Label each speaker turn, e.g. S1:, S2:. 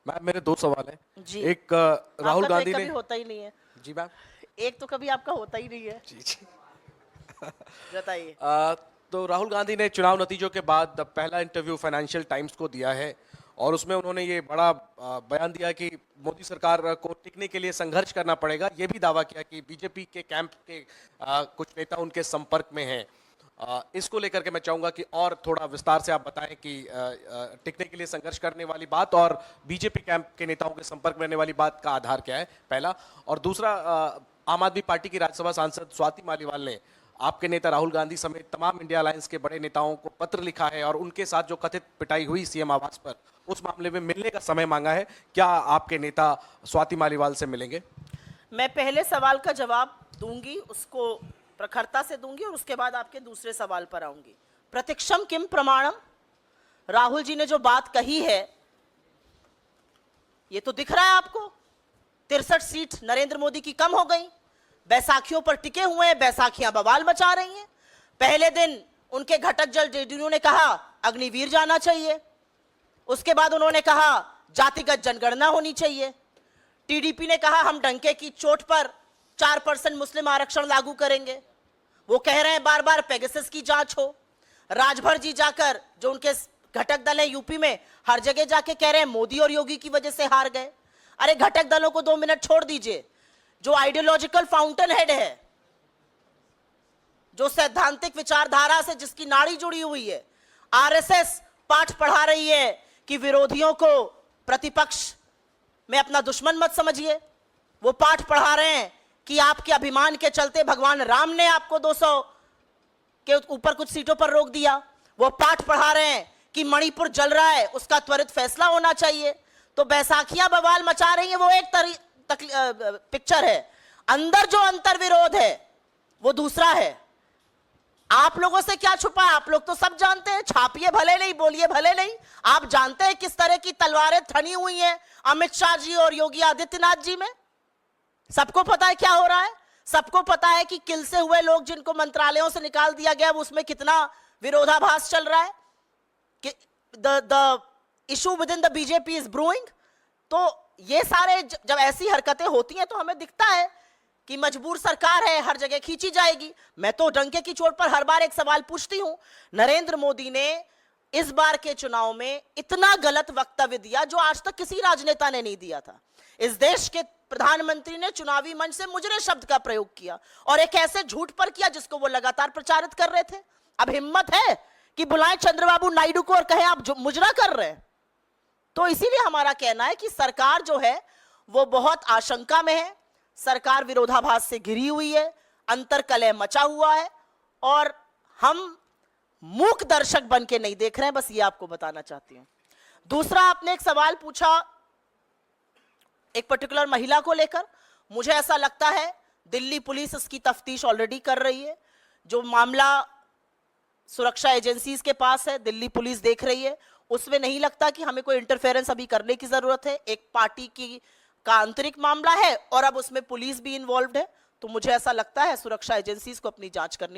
S1: Ma'am मेरे दो सवाल हैं।
S2: जी।
S1: एक राहुल
S2: आपका तो
S1: गांधी
S2: एक
S1: ने।
S2: कभी होता ही नहीं है।
S1: जी मैम।
S2: एक तो कभी आपका होता ही नहीं है।
S1: जी जी।
S2: बताइए।
S1: तो राहुल गांधी ने चुनाव नतीजों के बाद पहला इंटरव्यू फाइनेंशियल टाइम्स को दिया है और उसमें उन्होंने ये बड़ा बयान दिया कि मोदी सरकार को टिकने के लिए संघर्ष करना पड़ेगा। ये भी दावा किया कि बीजेपी के कैंप के कुछ नेता उनके संपर्क में हैं। इसको लेकर के मैं चाहूंगा कि और थोड़ा विस्तार से आप बताएं कि टिकने के लिए संघर्ष करने वाली बात और बीजेपी कैंप के नेताओं के संपर्क में रहने वाली बात का आधार क्या है, पहला। और दूसरा, आम आदमी पार्टी की राज्यसभा सांसद स्वाति मालीवाल ने आपके नेता राहुल गांधी समेत तमाम इंडिया अलायंस के बड़े नेताओं को पत्र लिखा है और उनके साथ जो कथित पिटाई हुई सीएम आवास पर, उस मामले में मिलने का समय मांगा है। क्या आपके नेता स्वाति मालीवाल से मिलेंगे?
S2: मैं पहले सवाल का जवाब दूंगी, उसको प्रखरता से दूंगी और उसके बाद आपके दूसरे सवाल पर आऊंगी। प्रत्यक्षम किम प्रमाणम। राहुल जी ने जो बात कही है ये तो दिख रहा है आपको। 63 सीट नरेंद्र मोदी की कम हो गई, बैसाखियों पर टिके हुए हैं, बैसाखियां बवाल मचा रही हैं। पहले दिन उनके घटक जल जेडीयू ने कहा अग्निवीर जाना चाहिए, उसके बाद उन्होंने कहा जातिगत जनगणना होनी चाहिए। टीडीपी ने कहा हम डंके की चोट पर 4% मुस्लिम आरक्षण लागू करेंगे। वो कह रहे हैं बार बार पेगासस की जांच हो। राजभर जी जाकर, जो उनके घटक दल है यूपी में, हर जगह जाके कह रहे हैं मोदी और योगी की वजह से हार गए। अरे घटक दलों को 2 मिनट छोड़ दीजिए। जो आइडियोलॉजिकल फाउंटेन हेड है, जो सैद्धांतिक विचारधारा से जिसकी नाड़ी जुड़ी हुई है, आरएसएस पाठ पढ़ा रही है कि विरोधियों को प्रतिपक्ष में अपना दुश्मन मत समझिए। वो पाठ पढ़ा रहे हैं कि आपके अभिमान के चलते भगवान राम ने आपको 200 के ऊपर कुछ सीटों पर रोक दिया। वो पाठ पढ़ा रहे हैं कि मणिपुर जल रहा है, उसका त्वरित फैसला होना चाहिए। तो बैसाखियां बवाल मचा रही हैं, वो एक पिक्चर है। अंदर जो अंतर विरोध है वो दूसरा है। आप लोगों से क्या छुपा है? आप लोग तो सब जानते हैं। छापिए भले नहीं, बोलिए भले नहीं, आप जानते हैं किस तरह की तलवारें ठनी हुई हैं अमित शाह जी और योगी आदित्यनाथ जी में। सबको पता है क्या हो रहा है। सबको पता है कि किल से हुए लोग जिनको मंत्रालयों से निकाल दिया गया, उसमें कितना विरोधाभास चल रहा है कि the issue with in the BJP is brewing. तो ये सारे जब ऐसी हरकतें होती हैं तो हमें दिखता है कि मजबूर सरकार है, हर जगह खींची जाएगी। मैं तो डंके की चोट पर हर बार एक सवाल पूछती हूं, नरेंद्र मोदी ने इस बार के चुनाव में इतना गलत वक्तव्य दिया जो आज तक किसी राजनेता ने नहीं दिया था। इस देश के प्रधानमंत्री ने चुनावी मंच से मुजरे शब्द का प्रयोग किया और एक ऐसे झूठ पर किया जिसको वो लगातार प्रचारित कर रहे थे। अब हिम्मत है कि बुलाएं चंद्रबाबू नायडू को और कहें आप मुजरा कर रहे हैं। तो इसीलिए हमारा कहना है कि सरकार जो है वो बहुत आशंका में है। सरकार विरोधाभास से घिरी हुई है, अंतरकलह मचा हुआ है और हम मूक दर्शक बन के नहीं देख रहे हैं। बस ये आपको बताना चाहती हूं। दूसरा, आपने एक सवाल पूछा एक पर्टिकुलर महिला को लेकर। मुझे ऐसा लगता है दिल्ली पुलिस इसकी तफ्तीश ऑलरेडी कर रही है। जो मामला सुरक्षा एजेंसीज के पास है, दिल्ली पुलिस देख रही है। उसमें नहीं लगता कि हमें कोई इंटरफेरेंस अभी करने की जरूरत है। एक पार्टी की का आंतरिक मामला है और अब उसमें पुलिस भी इन्वॉल्व है। तो मुझे ऐसा लगता है सुरक्षा एजेंसीज को अपनी जांच करनी